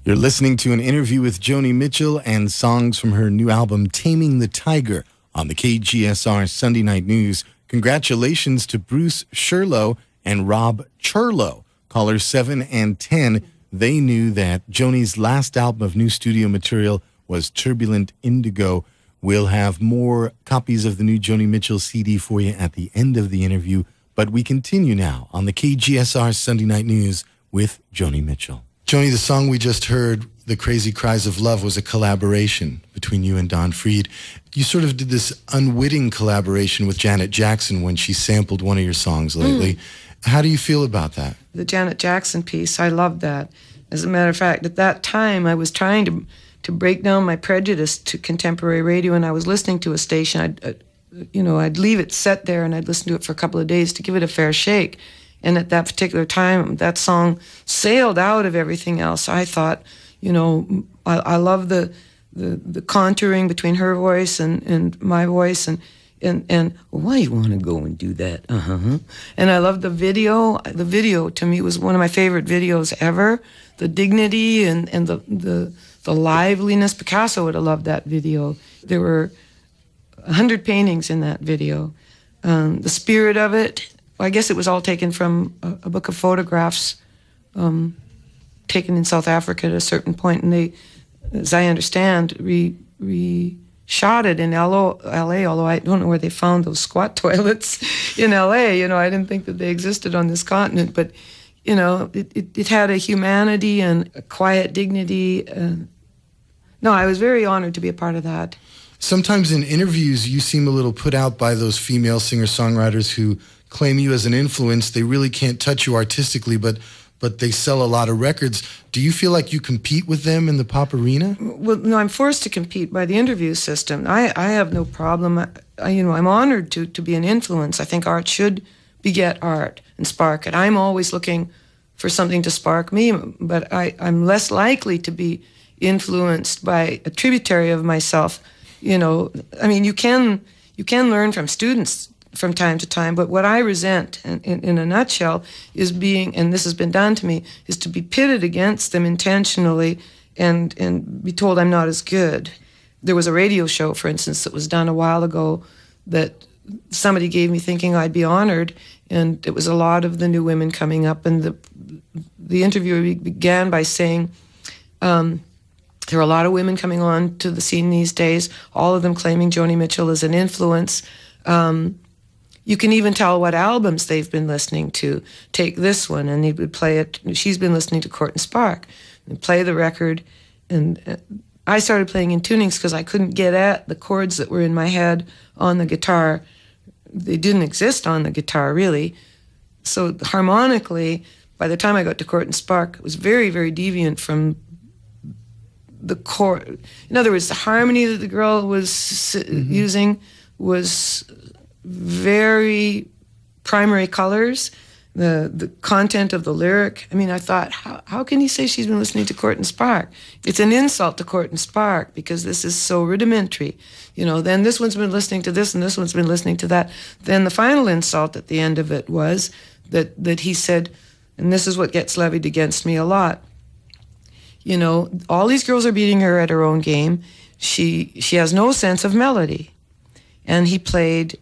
You're listening to an interview with Joni Mitchell and songs from her new album, Taming the Tiger, on the KGSR Sunday Night News. Congratulations to Bruce Sherlow and Rob Churlow. Callers 7 and 10, they knew that Joni's last album of new studio material was Turbulent Indigo. We'll have more copies of the new Joni Mitchell CD for you at the end of the interview, but we continue now on the KGSR Sunday Night News with Joni Mitchell. Joni, the song we just heard, The Crazy Cries of Love, was a collaboration between you and Don Freed. You sort of did this unwitting collaboration with Janet Jackson when she sampled one of your songs lately. How do you feel about that? The Janet Jackson piece, I loved that. As a matter of fact, at that time, I was trying to break down my prejudice to contemporary radio, and I was listening to a station. I'd leave it set there, and I'd listen to it for a couple of days to give it a fair shake. And at that particular time, that song sailed out of everything else. I thought, I love the contouring between her voice and my voice, and why you want to go and do that? And I love the video. The video to me was one of my favorite videos ever. The dignity and the liveliness. Picasso would have loved that video. There were 100 paintings in that video. The spirit of it. I guess it was all taken from a book of photographs taken in South Africa at a certain point, and they, as I understand, shot it in L.A., although I don't know where they found those squat toilets in L.A. I didn't think that they existed on this continent, but, it had a humanity and a quiet dignity. No, I was very honored to be a part of that. Sometimes in interviews, you seem a little put out by those female singer-songwriters who claim you as an influence. They really can't touch you artistically, but they sell a lot of records. Do you feel like you compete with them in the pop arena? Well, no, I'm forced to compete by the interview system. I have no problem. I'm honored to be an influence. I think art should beget art and spark it. I'm always looking for something to spark me, but I'm less likely to be influenced by a tributary of myself. You can learn from students from time to time, but what I resent, in a nutshell, is being, and this has been done to me, is to be pitted against them intentionally and be told I'm not as good. There was a radio show, for instance, that was done a while ago that somebody gave me thinking I'd be honored, and it was a lot of the new women coming up, and the interviewer began by saying, there are a lot of women coming on to the scene these days, all of them claiming Joni Mitchell as an influence. You can even tell what albums they've been listening to. Take this one, and he would play it. She's been listening to Court and Spark, and play the record. And I started playing in tunings because I couldn't get at the chords that were in my head on the guitar. They didn't exist on the guitar, really. So harmonically, by the time I got to Court and Spark, it was very, very deviant from the chord. In other words, the harmony that the girl was using was very primary colors, the content of the lyric. I mean, I thought, how can he say she's been listening to Court and Spark? It's an insult to Court and Spark because this is so rudimentary. Then this one's been listening to this and this one's been listening to that. Then the final insult at the end of it was that he said, and this is what gets levied against me a lot, all these girls are beating her at her own game. She has no sense of melody. And he played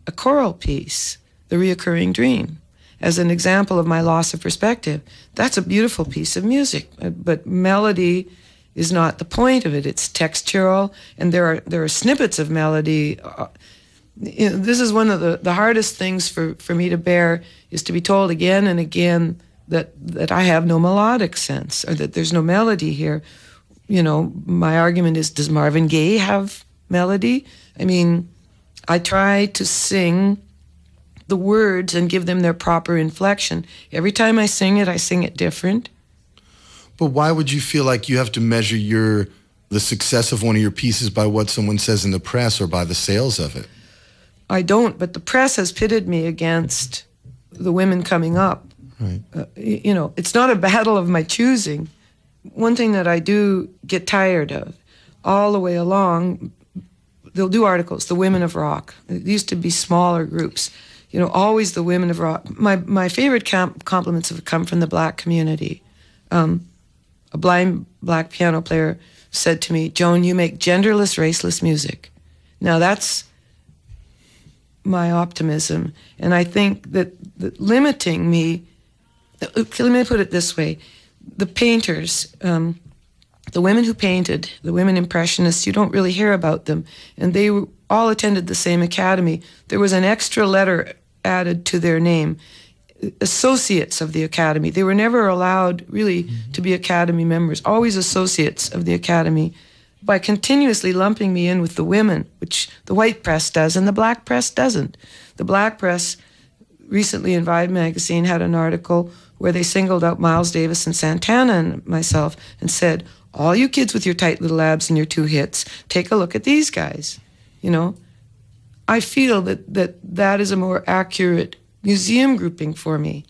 a choral piece, The Reoccurring Dream, as an example of my loss of perspective. That's a beautiful piece of music, but melody is not the point of it. It's textural, and there are snippets of melody. This is one of the hardest things for me to bear, is to be told again and again that I have no melodic sense, or that there's no melody here. My argument is, does Marvin Gaye have melody? I mean, I try to sing the words and give them their proper inflection. Every time I sing it different. But why would you feel like you have to measure the success of one of your pieces by what someone says in the press or by the sales of it? I don't, but the press has pitted me against the women coming up. Right. It's not a battle of my choosing. One thing that I do get tired of all the way along, they'll do articles, the women of rock. It used to be smaller groups, always the women of rock. My favorite compliments have come from the black community. a blind black piano player said to me, "Joan, you make genderless, raceless music." Now that's my optimism. And I think that limiting me, let me put it this way, the painters, the women who painted, the women impressionists, you don't really hear about them. And they all attended the same academy. There was an extra letter added to their name, associates of the academy. They were never allowed really to be academy members, always associates of the academy, by continuously lumping me in with the women, which the white press does and the black press doesn't. The black press recently in Vibe magazine had an article where they singled out Miles Davis and Santana and myself and said, all you kids with your tight little abs and your 2 hits, take a look at these guys. You know, I feel that is a more accurate museum grouping for me,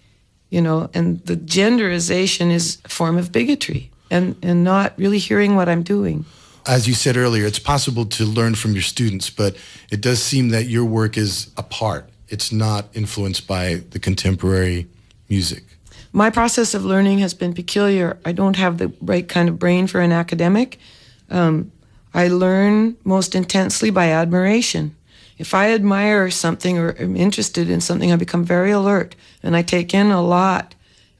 you know, and the genderization is a form of bigotry and not really hearing what I'm doing. As you said earlier, it's possible to learn from your students, but it does seem that your work is apart. It's not influenced by the contemporary music. My process of learning has been peculiar. I don't have the right kind of brain for an academic. I learn most intensely by admiration. If I admire something or am interested in something, I become very alert, and I take in a lot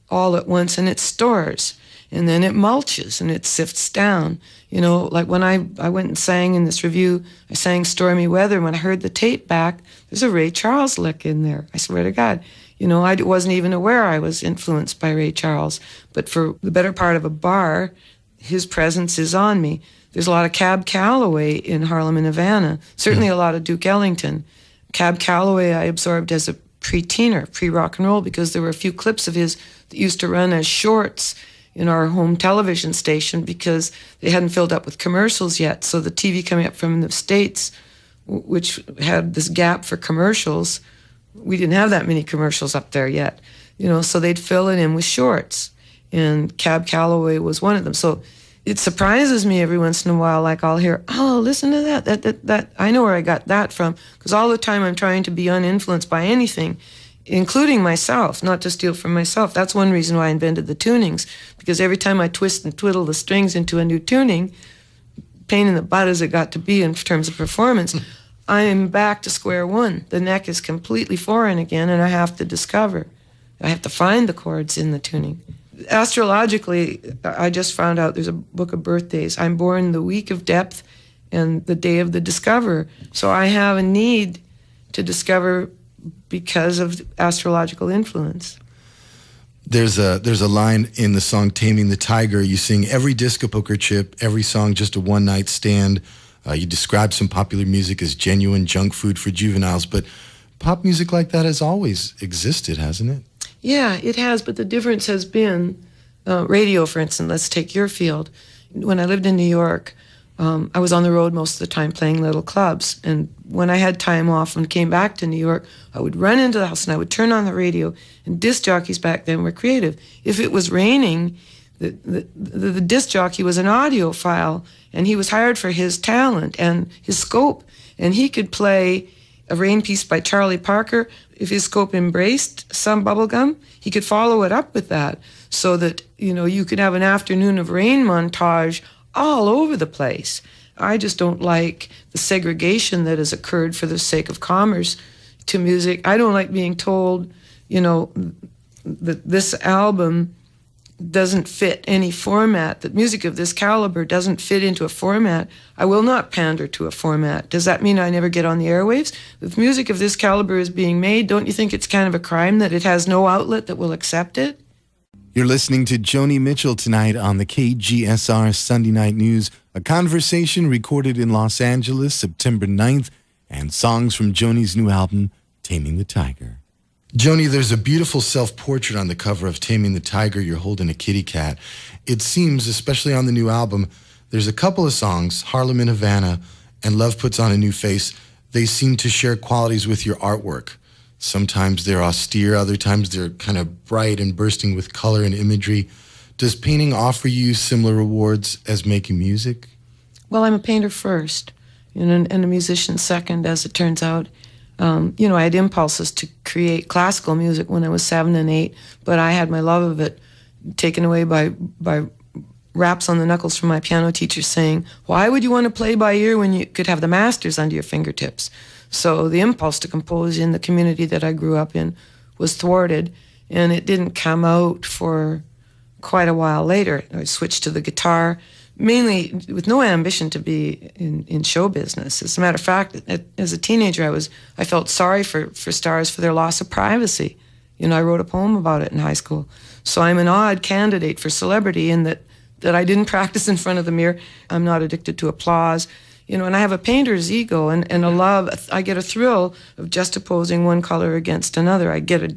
all at once, and it stores, and then it mulches, and it sifts down. You know, like when I went and sang in this review, I sang Stormy Weather, and when I heard the tape back, there's a Ray Charles lick in there. I swear to God. You know, I wasn't even aware I was influenced by Ray Charles, but for the better part of a bar, his presence is on me. There's a lot of Cab Calloway in Harlem and Havana, certainly a lot of Duke Ellington. Cab Calloway I absorbed as a pre-teener, pre-rock and roll, because there were a few clips of his that used to run as shorts in our home television station because they hadn't filled up with commercials yet. So the TV coming up from the States, which had this gap for commercials, we didn't have that many commercials up there yet, you know, so they'd fill it in with shorts. And Cab Calloway was one of them. So it surprises me every once in a while, like I'll hear, oh, listen to that. I know where I got that from. Because all the time I'm trying to be uninfluenced by anything, including myself, not to steal from myself. That's one reason why I invented the tunings. Because every time I twist and twiddle the strings into a new tuning, pain in the butt as it got to be in terms of performance, I am back to square one. The neck is completely foreign again, and I have to discover. I have to find the chords in the tuning. Astrologically, I just found out there's a book of birthdays. I'm born the week of depth and the day of the discoverer. So I have a need to discover because of astrological influence. There's a line in the song Taming the Tiger. You sing every disco poker chip, every song just a one-night stand. You describe some popular music as genuine junk food for juveniles, but pop music like that has always existed, hasn't it? Yeah, it has, but the difference has been radio, for instance. Let's take your field. When I lived in New York, I was on the road most of the time playing little clubs, and when I had time off and came back to New York, I would run into the house and I would turn on the radio, and disc jockeys back then were creative. If it was raining, the disc jockey was an audiophile, and he was hired for his talent and his scope, and he could play a rain piece by Charlie Parker. If his scope embraced some bubblegum, he could follow it up with that, so that, you know, you could have an afternoon of rain montage all over the place. I just don't like the segregation that has occurred for the sake of commerce to music. I don't like being told, you know, that this album doesn't fit any format, that music of this caliber doesn't fit into a format. I will not pander to a format. Does that mean I never get on the airwaves? If music of this caliber is being made, don't you think it's kind of a crime that it has no outlet that will accept it? You're listening to Joni Mitchell tonight on the KGSR Sunday Night News, a conversation recorded in Los Angeles September 9th, and songs from Joni's new album, Taming the Tiger. Joni, there's a beautiful self-portrait on the cover of Taming the Tiger. You're holding a kitty cat. It seems, especially on the new album, there's a couple of songs, Harlem and Havana and Love Puts on a New Face. They seem to share qualities with your artwork. Sometimes they're austere, other times they're kind of bright and bursting with color and imagery. Does painting offer you similar rewards as making music? Well, I'm a painter first, and a musician second, as it turns out. You know, I had impulses to create classical music when I was 7 and 8, but I had my love of it taken away by raps on the knuckles from my piano teacher saying, why would you want to play by ear when you could have the masters under your fingertips? So the impulse to compose in the community that I grew up in was thwarted, and it didn't come out for quite a while later. I switched to the guitar, mainly with no ambition to be in show business. As a matter of fact, as a teenager, I felt sorry for stars for their loss of privacy. I wrote a poem about it in high school. So I'm an odd candidate for celebrity in that I didn't practice in front of the mirror. I'm not addicted to applause. And I have a painter's ego and a love. I get a thrill of juxtaposing one color against another. I get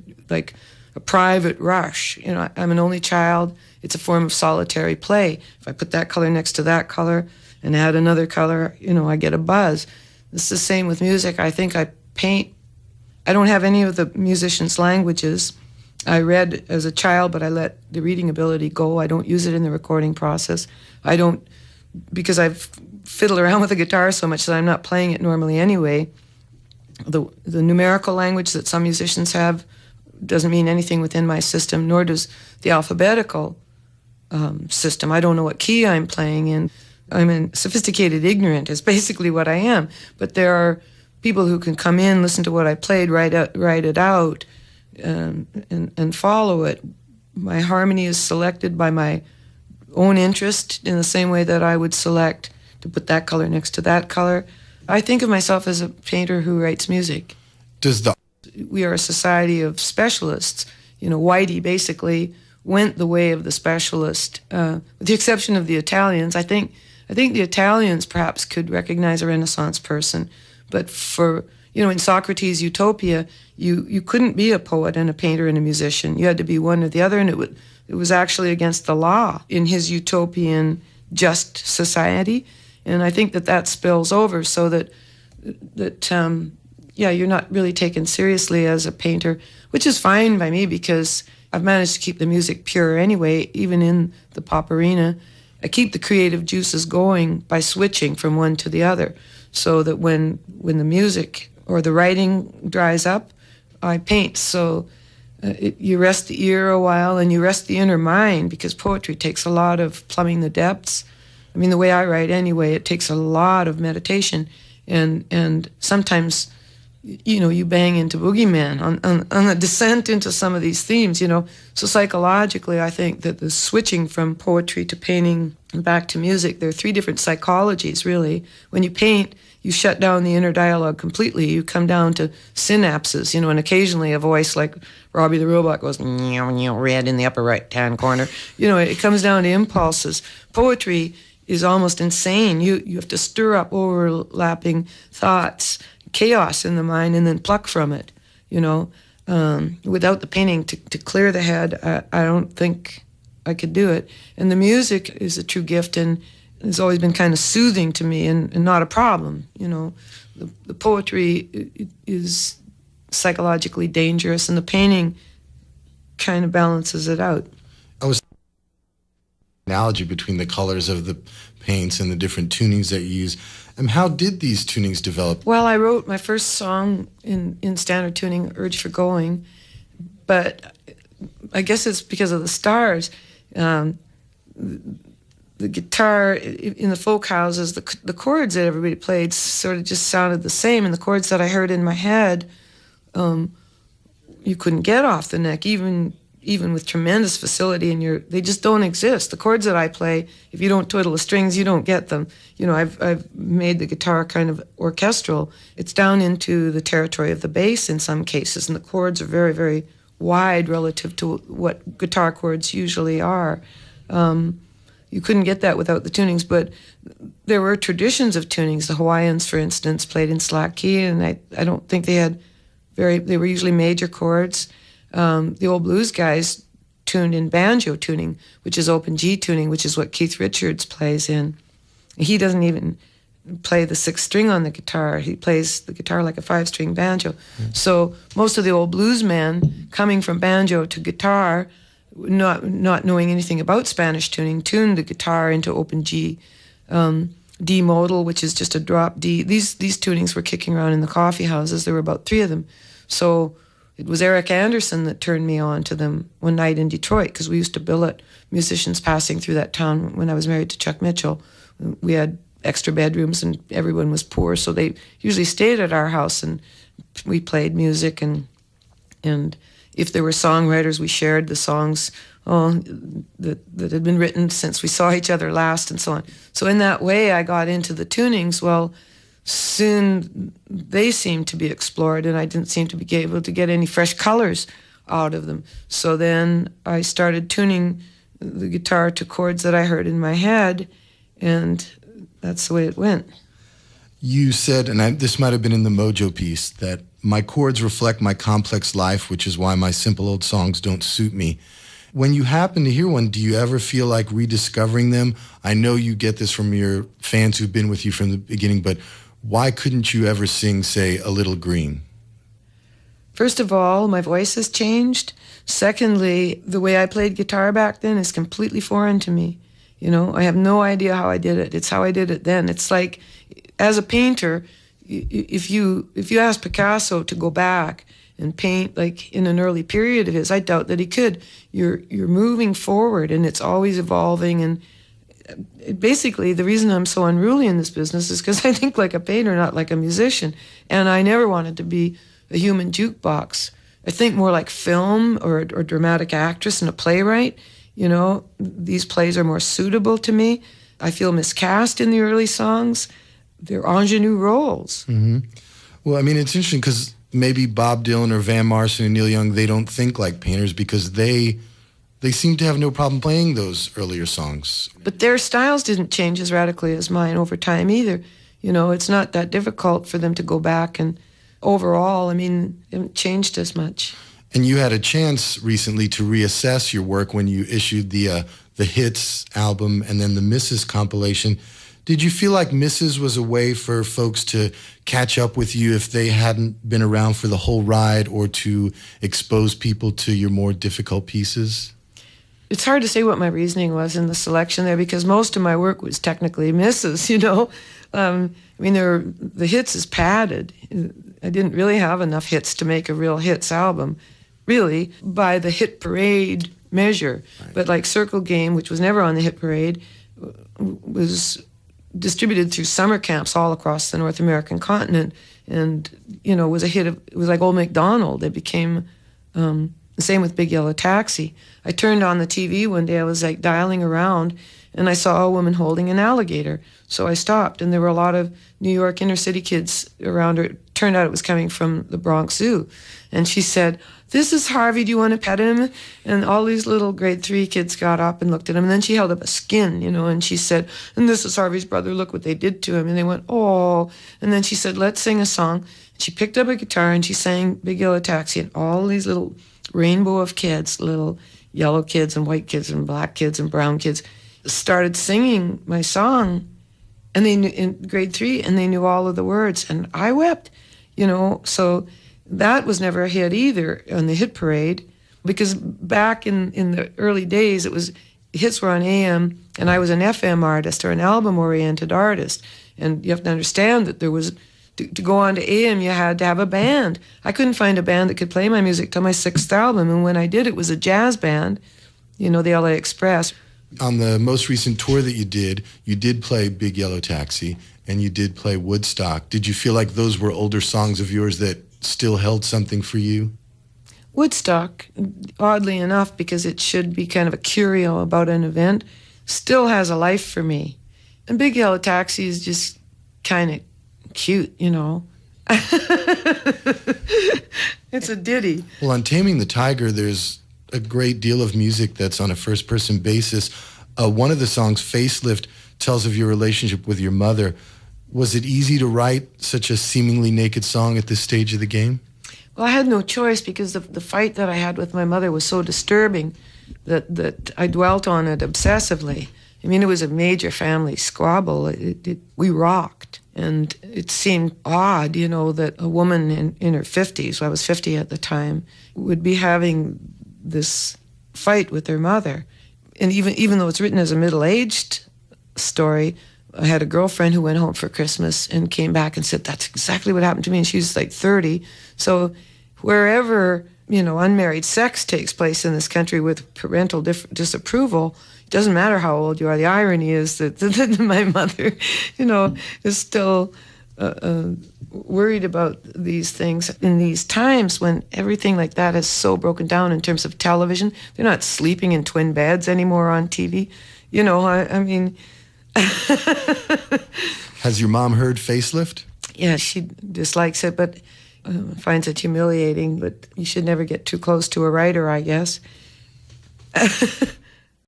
a private rush. I'm an only child. It's a form of solitary play. If I put that color next to that color and add another color, I get a buzz. It's the same with music. I think I paint. I don't have any of the musicians' languages. I read as a child, but I let the reading ability go. I don't use it in the recording process. I don't, because I've fiddled around with the guitar so much that I'm not playing it normally anyway. The numerical language that some musicians have doesn't mean anything within my system, nor does the alphabetical system. I don't know what key I'm playing in. I'm a sophisticated ignorant is basically what I am. But there are people who can come in, listen to what I played, write it out, and follow it. My harmony is selected by my own interest in the same way that I would select to put that color next to that color. I think of myself as a painter who writes music. We are a society of specialists. Whitey basically went the way of the specialist, with the exception of the Italians. I think the Italians perhaps could recognize a Renaissance person, but for in Socrates' Utopia, you couldn't be a poet and a painter and a musician. You had to be one or the other, and it was actually against the law in his utopian just society. And I think that spills over so that you're not really taken seriously as a painter, which is fine by me because I've managed to keep the music pure anyway, even in the pop arena. I keep the creative juices going by switching from one to the other, so that when the music or the writing dries up, I paint. So you rest the ear a while and you rest the inner mind, because poetry takes a lot of plumbing the depths. I mean, the way I write anyway, it takes a lot of meditation, and sometimes you bang into boogeyman on the descent into some of these themes, So psychologically, I think that the switching from poetry to painting and back to music, there are three different psychologies, really. When you paint, you shut down the inner dialogue completely. You come down to synapses, and occasionally a voice like Robbie the Robot goes, red in the upper right-hand corner. It comes down to impulses. Poetry is almost insane. You have to stir up overlapping thoughts, chaos in the mind, and then pluck from it, without the painting to clear the head. I don't think I could do it. And the music is a true gift and has always been kind of soothing to me and not a problem. The poetry is psychologically dangerous, and the painting kind of balances it out. I was analogy between the colors of the paints and the different tunings that you use. How did these tunings develop? Well, I wrote my first song in standard tuning, Urge for Going, but I guess it's because of the stars. The guitar in the folk houses, the chords that everybody played sort of just sounded the same, and the chords that I heard in my head, you couldn't get off the neck, even with tremendous facility, and they just don't exist. The chords that I play, if you don't twiddle the strings, you don't get them. I've made the guitar kind of orchestral. It's down into the territory of the bass in some cases, and the chords are very, very wide relative to what guitar chords usually are. You couldn't get that without the tunings, but there were traditions of tunings. The Hawaiians, for instance, played in slack key, and I don't think they were usually major chords. The old blues guys tuned in banjo tuning, which is open G tuning, which is what Keith Richards plays in. He doesn't even play the sixth string on the guitar. He plays the guitar like a five-string banjo. Mm. So most of the old blues men coming from banjo to guitar, not knowing anything about Spanish tuning, tuned the guitar into open G. D modal, which is just a drop D. These tunings were kicking around in the coffee houses. There were about three of them. So It was Eric Anderson that turned me on to them one night in Detroit, because we used to billet musicians passing through that town when I was married to Chuck Mitchell. We had extra bedrooms and everyone was poor, so they usually stayed at our house and we played music, and if there were songwriters, we shared the songs that had been written since we saw each other last and so on. So in that way I got into the tunings. Well, soon they seemed to be explored and I didn't seem to be able to get any fresh colors out of them. So then I started tuning the guitar to chords that I heard in my head, and that's the way it went. You said, and this might have been in the Mojo piece, that my chords reflect my complex life, which is why my simple old songs don't suit me. When you happen to hear one, do you ever feel like rediscovering them? I know you get this from your fans who've been with you from the beginning, but why couldn't you ever sing, say, A Little Green? First of all, my voice has changed. Secondly, the way I played guitar back then is completely foreign to me. You know, I have no idea how I did it. It's how I did it then. It's like, as a painter, if you ask Picasso to go back and paint like in an early period of his, I doubt that he could. You're moving forward and it's always evolving, and basically the reason I'm so unruly in this business is because I think like a painter, not like a musician, and I never wanted to be a human jukebox. I think more like film or dramatic actress and a playwright. You know, these plays are more suitable to me. I feel miscast in the early songs. They're ingenue roles. Mm-hmm. Well, I mean, it's interesting because maybe Bob Dylan or Van Morrison and Neil Young, they don't think like painters because they seem to have no problem playing those earlier songs. But their styles didn't change as radically as mine over time either. You know, it's not that difficult for them to go back, and overall, I mean, it haven't changed as much. And you had a chance recently to reassess your work when you issued the Hits album and then the Misses compilation. Did you feel like Misses was a way for folks to catch up with you if they hadn't been around for the whole ride, or to expose people to your more difficult pieces? It's hard to say what my reasoning was in the selection there, because most of my work was technically misses, you know. I mean, the hits is padded. I didn't really have enough hits to make a real hits album, really, by the hit parade measure. Right. But like Circle Game, which was never on the hit parade, was distributed through summer camps all across the North American continent, and, you know, was a hit. It was like Old MacDonald. It became... the same with Big Yellow Taxi. I turned on the TV one day, I was like dialing around, and I saw a woman holding an alligator. So I stopped, and there were a lot of New York inner city kids around her. It turned out it was coming from the Bronx Zoo. And she said, "This is Harvey, do you want to pet him?" And all these little grade 3 kids got up and looked at him, and then she held up a skin, you know, and she said, "And this is Harvey's brother, look what they did to him." And they went, "Oh." And then she said, "Let's sing a song." She picked up a guitar and she sang Big Yellow Taxi, and all these little rainbow of kids, little yellow kids and white kids and black kids and brown kids, started singing my song, and they knew, in grade 3, and they knew all of the words, and I wept, you know. So that was never a hit either on the hit parade, because back in the early days, it was hits were on AM, and I was an FM artist or an album-oriented artist, and you have to understand that there was. To go on to AM, you had to have a band. I couldn't find a band that could play my music till my 6th album, and when I did, it was a jazz band, you know, the LA Express. On the most recent tour that you did play Big Yellow Taxi, and you did play Woodstock. Did you feel like those were older songs of yours that still held something for you? Woodstock, oddly enough, because it should be kind of a curio about an event, still has a life for me. And Big Yellow Taxi is just kind of cute, you know. It's a ditty. Well, on Taming the Tiger, there's a great deal of music that's on a first-person basis. One of the songs, Facelift, tells of your relationship with your mother. Was it easy to write such a seemingly naked song at this stage of the game? Well, I had no choice, because the fight that I had with my mother was so disturbing that I dwelt on it obsessively. I mean, it was a major family squabble. We rocked. And it seemed odd, you know, that a woman in her 50s, I was 50 at the time, would be having this fight with her mother. And even though it's written as a middle-aged story, I had a girlfriend who went home for Christmas and came back and said, "That's exactly what happened to me." And she was like 30. So wherever, unmarried sex takes place in this country with parental disapproval, it doesn't matter how old you are. The irony is that my mother, is still worried about these things in these times when everything like that is so broken down in terms of television. They're not sleeping in twin beds anymore on TV. I mean... Has your mom heard Facelift? Yeah, she dislikes it, but finds it humiliating. But you should never get too close to a writer, I guess.